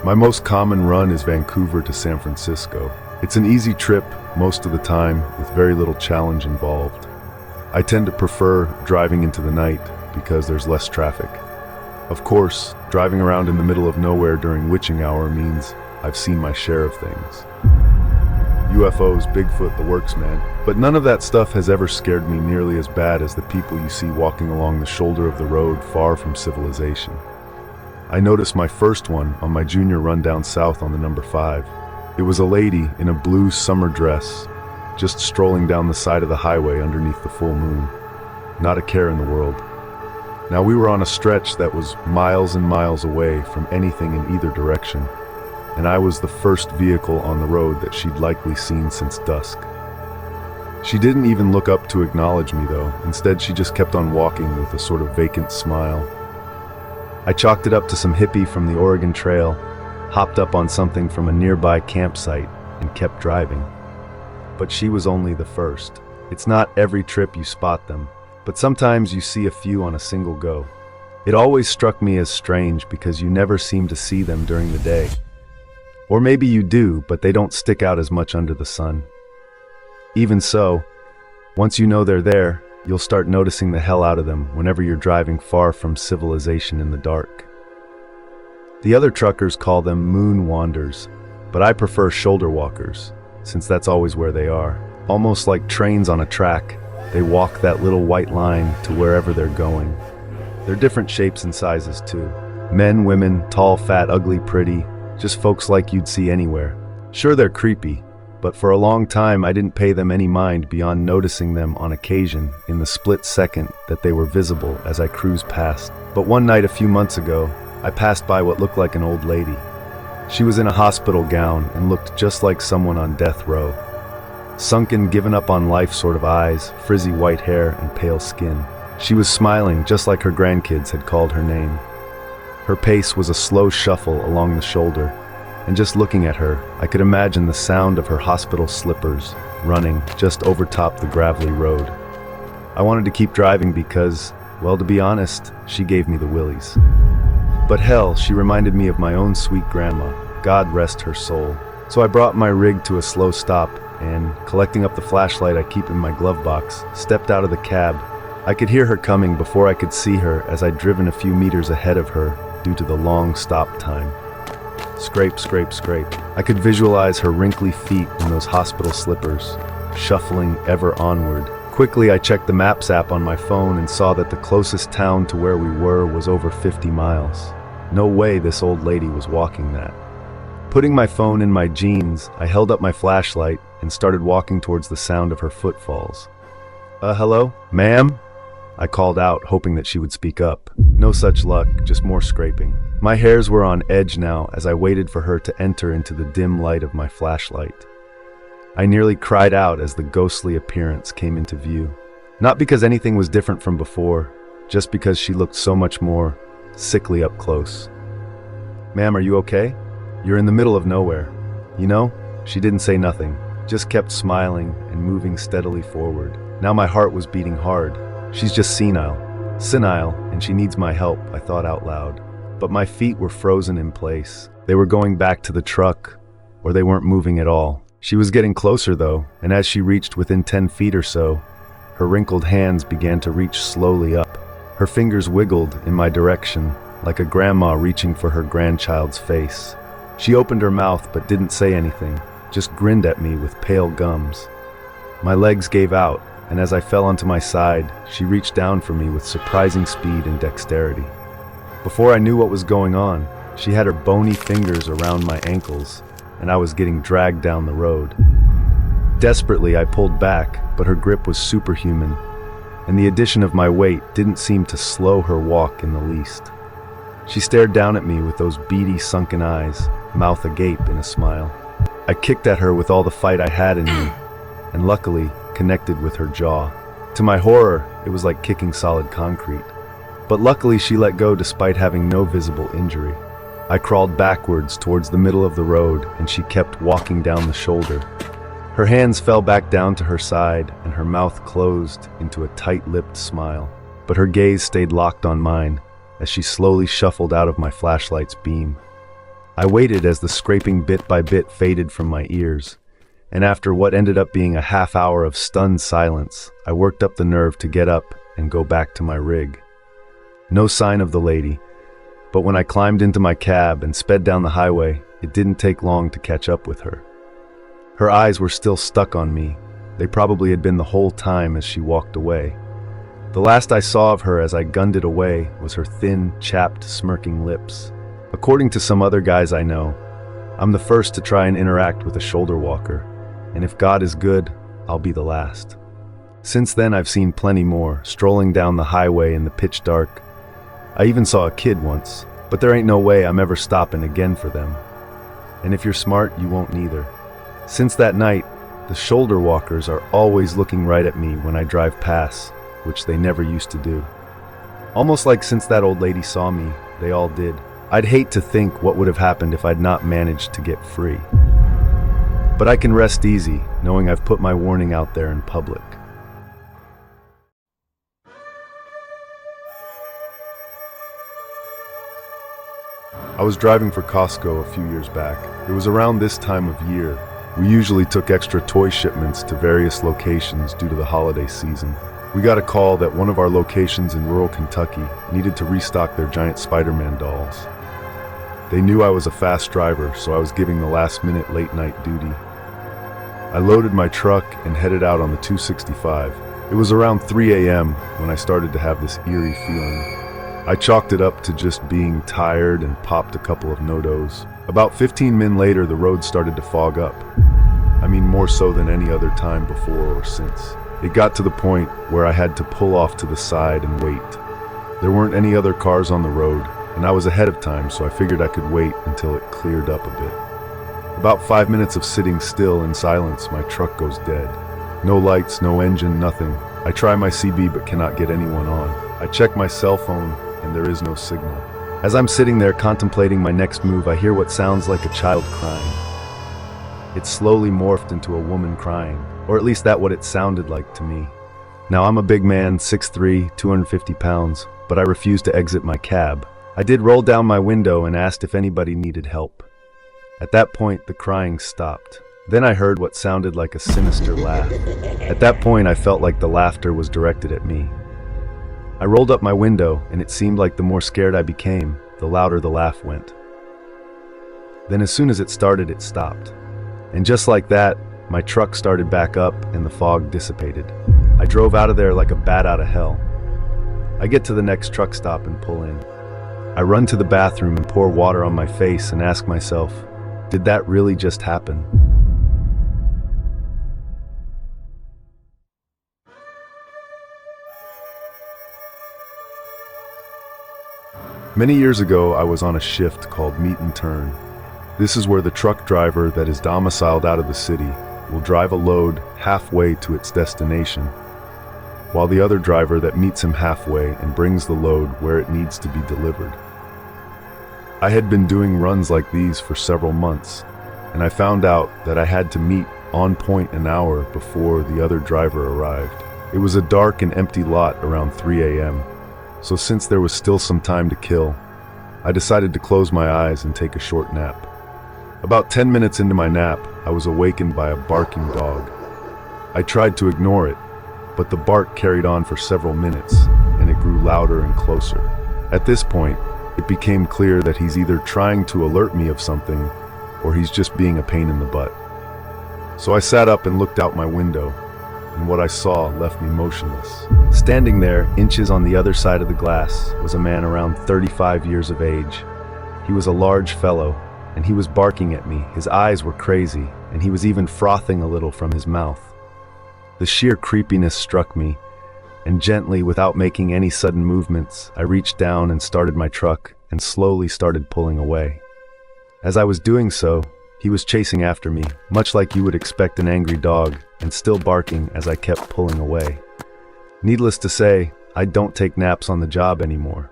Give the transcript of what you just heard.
My most common run is Vancouver to San Francisco. It's an easy trip most of the time with very little challenge involved. I tend to prefer driving into the night because there's less traffic. Of course, driving around in the middle of nowhere during witching hour means I've seen my share of things. UFOs, Bigfoot, the works, man. But none of that stuff has ever scared me nearly as bad as the people you see walking along the shoulder of the road far from civilization. I noticed my first one on my junior run down south on the number 5. It was a lady in a blue summer dress, just strolling down the side of the highway underneath the full moon. Not a care in the world. Now we were on a stretch that was miles and miles away from anything in either direction, and I was the first vehicle on the road that she'd likely seen since dusk. She didn't even look up to acknowledge me though. Instead, she just kept on walking with a sort of vacant smile. I chalked it up to some hippie from the Oregon Trail, hopped up on something from a nearby campsite, and kept driving. But she was only the first. It's not every trip you spot them, but sometimes you see a few on a single go. It always struck me as strange because you never seem to see them during the day. Or maybe you do, but they don't stick out as much under the sun. Even so, once you know they're there, you'll start noticing the hell out of them whenever you're driving far from civilization in the dark. The other truckers call them moon wanders, but I prefer shoulder walkers, since that's always where they are. Almost like trains on a track, they walk that little white line to wherever they're going. They're different shapes and sizes too. Men, women, tall, fat, ugly, pretty, just folks like you'd see anywhere. Sure, they're creepy, but for a long time I didn't pay them any mind beyond noticing them on occasion in the split second that they were visible as I cruised past. But one night a few months ago, I passed by what looked like an old lady. She was in a hospital gown and looked just like someone on death row. Sunken, given up on life sort of eyes, frizzy white hair, and pale skin. She was smiling just like her grandkids had called her name. Her pace was a slow shuffle along the shoulder, and just looking at her, I could imagine the sound of her hospital slippers running just over top the gravelly road. I wanted to keep driving because, well, to be honest, she gave me the willies. But hell, she reminded me of my own sweet grandma, God rest her soul. So I brought my rig to a slow stop and, collecting up the flashlight I keep in my glove box, stepped out of the cab. I could hear her coming before I could see her as I'd driven a few meters ahead of her due to the long stop time. Scrape, scrape, scrape. I could visualize her wrinkly feet in those hospital slippers, shuffling ever onward. Quickly, I checked the Maps app on my phone and saw that the closest town to where we were was over 50 miles. No way this old lady was walking that. Putting my phone in my jeans, I held up my flashlight and started walking towards the sound of her footfalls. Hello? Ma'am? I called out, hoping that she would speak up. No such luck, just more scraping. My hairs were on edge now as I waited for her to enter into the dim light of my flashlight. I nearly cried out as the ghostly appearance came into view. Not because anything was different from before, just because she looked so much more sickly up close. Ma'am, are you okay? You're in the middle of nowhere. You know, she didn't say nothing, just kept smiling and moving steadily forward. Now my heart was beating hard. She's just senile, and she needs my help, I thought out loud. But my feet were frozen in place. They were going back to the truck, or they weren't moving at all. She was getting closer though, and as she reached within 10 feet or so, her wrinkled hands began to reach slowly up. Her fingers wiggled in my direction, like a grandma reaching for her grandchild's face. She opened her mouth but didn't say anything, just grinned at me with pale gums. My legs gave out, and as I fell onto my side, she reached down for me with surprising speed and dexterity. Before I knew what was going on, she had her bony fingers around my ankles, and I was getting dragged down the road. Desperately, I pulled back, but her grip was superhuman, and the addition of my weight didn't seem to slow her walk in the least. She stared down at me with those beady, sunken eyes, mouth agape in a smile. I kicked at her with all the fight I had in me, and luckily connected with her jaw. To my horror, it was like kicking solid concrete. But luckily she let go despite having no visible injury. I crawled backwards towards the middle of the road, and she kept walking down the shoulder. Her hands fell back down to her side, and her mouth closed into a tight-lipped smile. But her gaze stayed locked on mine as she slowly shuffled out of my flashlight's beam. I waited as the scraping bit by bit faded from my ears, and after what ended up being a half hour of stunned silence, I worked up the nerve to get up and go back to my rig. No sign of the lady, but when I climbed into my cab and sped down the highway, it didn't take long to catch up with her. Her eyes were still stuck on me. They probably had been the whole time as she walked away. The last I saw of her as I gunned it away was her thin, chapped, smirking lips. According to some other guys I know, I'm the first to try and interact with a shoulder walker, and if God is good, I'll be the last. Since then, I've seen plenty more, strolling down the highway in the pitch dark. I even saw a kid once, but there ain't no way I'm ever stopping again for them. And if you're smart, you won't neither. Since that night, the shoulder walkers are always looking right at me when I drive past, which they never used to do. Almost like since that old lady saw me, they all did. I'd hate to think what would have happened if I'd not managed to get free. But I can rest easy, knowing I've put my warning out there in public. I was driving for Costco a few years back. It was around this time of year. We usually took extra toy shipments to various locations due to the holiday season. We got a call that one of our locations in rural Kentucky needed to restock their giant Spider-Man dolls. They knew I was a fast driver, so I was giving the last-minute late-night duty. I loaded my truck and headed out on the 265. It was around 3 a.m. when I started to have this eerie feeling. I chalked it up to just being tired and popped a couple of no-dos. About 15 minutes later, the road started to fog up. I mean, more so than any other time before or since. It got to the point where I had to pull off to the side and wait. There weren't any other cars on the road, and I was ahead of time, so I figured I could wait until it cleared up a bit. About 5 minutes of sitting still in silence, my truck goes dead. No lights, no engine, nothing. I try my CB but cannot get anyone on. I check my cell phone, and there is no signal. As I'm sitting there contemplating my next move, I hear what sounds like a child crying. It slowly morphed into a woman crying, or at least that's what it sounded like to me. Now, I'm a big man, 6'3", 250 pounds, but I refused to exit my cab. I did roll down my window and asked if anybody needed help. At that point, the crying stopped. Then I heard what sounded like a sinister laugh. At that point, I felt like the laughter was directed at me. I rolled up my window, and it seemed like the more scared I became, the louder the laugh went. Then as soon as it started, it stopped. And just like that, my truck started back up and the fog dissipated. I drove out of there like a bat out of hell. I get to the next truck stop and pull in. I run to the bathroom and pour water on my face and ask myself, did that really just happen? Many years ago, I was on a shift called Meet and Turn. This is where the truck driver that is domiciled out of the city will drive a load halfway to its destination, while the other driver that meets him halfway and brings the load where it needs to be delivered. I had been doing runs like these for several months, and I found out that I had to meet on point an hour before the other driver arrived. It was a dark and empty lot around 3 a.m., so since there was still some time to kill, I decided to close my eyes and take a short nap. About 10 minutes into my nap, I was awakened by a barking dog. I tried to ignore it, but the bark carried on for several minutes, and it grew louder and closer. At this point, it became clear that he's either trying to alert me of something, or he's just being a pain in the butt. So I sat up and looked out my window, and what I saw left me motionless. Standing there, inches on the other side of the glass, was a man around 35 years of age. He was a large fellow, and he was barking at me. His eyes were crazy, and he was even frothing a little from his mouth. The sheer creepiness struck me, and gently, without making any sudden movements, I reached down and started my truck and slowly started pulling away. As I was doing so, he was chasing after me, much like you would expect an angry dog, and still barking as I kept pulling away. Needless to say, I don't take naps on the job anymore.